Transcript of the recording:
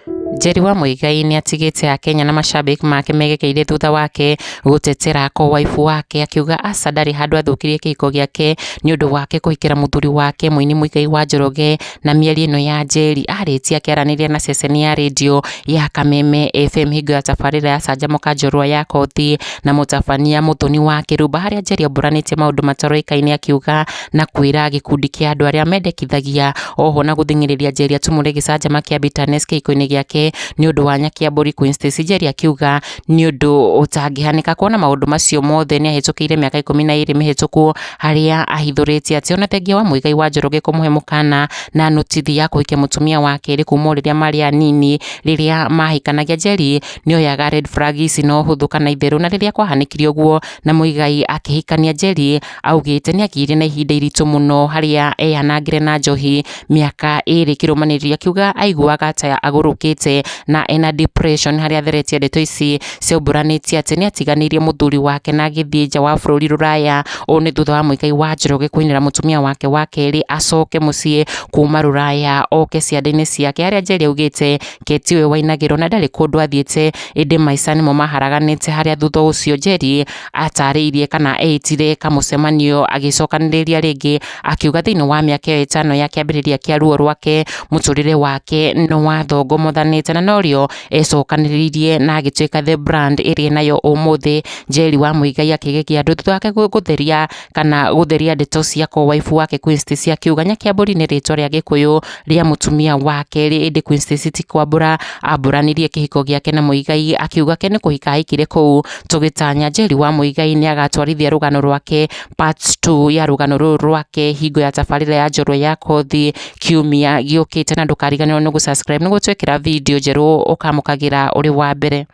Njeri wa Muigai nĩ atigĩte Akenya na mashabiki make megekeire thutha wake gũtetera ko-waifu wake akiuga aca ndarĩ handũ athũkirie kĩhiko gĩake nĩ ũndũ wake kũhikĩra mũthuri wake mũini Muigai wa Njoroge. Na mĩario ĩno ya Njeri arĩtie akĩaranĩria na ceceni ya redio ya Kameme FM hingo ya tabarĩra ya Canjamũka Njorua ya Kothi na mũtabania Mũthoni wa Kĩrumba, harĩa Njeri ambũranĩtie maũndũ mataroĩkaine akiuga na kwĩra gĩkundi kĩa andũ arĩa mendekithagia oho na gũthing'ĩrĩria Njeri atumũre gĩcanjama kĩa Bitterness kĩhiko-inĩ gĩake nĩ ũndũ wa Nyakiambũri Queen Stacy. Njeri akiuga nĩ ũndũ ũtangĩhanĩka kuona maũndũ macio mothe nĩ ahĩtũkĩire mĩaka 12 mĩhĩtũku harĩa ahithũrĩtie atĩ ona thengia wa Muigai wa Njoroge kũmũhe mũkana na notithi ya kũhikia mũtumia wa kerĩ kuma rĩrĩa marĩ anini rĩrĩa mahikanagia. Njeri nĩ oyaga red flag ici no hũthũ kana itherũ, na rĩrĩa kwahanĩkire ũguo na Muigai akĩhikania, Njeri augĩte nĩ agĩire na ihinda iritũ mũno harĩa eyanangire na njohi mĩaka 2 kĩrũmanĩrĩrio, akiuga aiguaga ta agũrũkĩte na ena depression, harĩa atheretie ndeto ici ciaumburanĩtie atĩ nĩ atiganĩirie mũthuri wake na agĩthiĩ nja wa bũrũri rũraya. Ũũ nĩ thutha wa Muigai wa Njoroge kũinĩra mũtumia wake wa kerĩ acoke mũciĩ kuma rũraya oke ciande-inĩ ciake, harĩa Njeri augĩte ke tiwe wainagĩrwo na ndarĩ kũndũ athiĩte ĩndĩ maica nĩmo maharaganĩte, harĩa thutha ũcio Njeri atarĩirie kana etire kamũcemanio agĩcokanĩrĩria rĩngĩ akiuga thĩinĩ wa mĩaka 5 ya kĩambĩrĩria kĩa ruo rwake mũtũrĩre wake nĩ wathongomothanĩte na norio ecokanĩrĩirie na agĩtuĩka the brand ĩrĩa nayo ũmũthĩ. Njeri wa Muigai akĩgegia andũ thutha wake gũtheria ndeto cia ko-waifu wake Queen Stacy, akiuga Nyakiambũri nĩ rĩtwa rĩa Gĩkũyũ rĩa mũtumia wake ĩndĩ Queen Stacy ti kwambũra ambũranirie kĩhiko gĩake na Muigai, akiuga ke nĩ kũhika ahikire kũu tũgĩtanya. Njeri wa Muigai nĩ agatwarithia rũgano rwake part 2 ya rũgano rũrũ rwake hingo ya tabarĩra ya Njorua ya Kothi kiumia gĩũkĩte, na ndũkariganĩrwo nĩ gũsubscribe nĩguo twĩkĩra video njerũ ũkamũkagĩra ũrĩ wa mbere.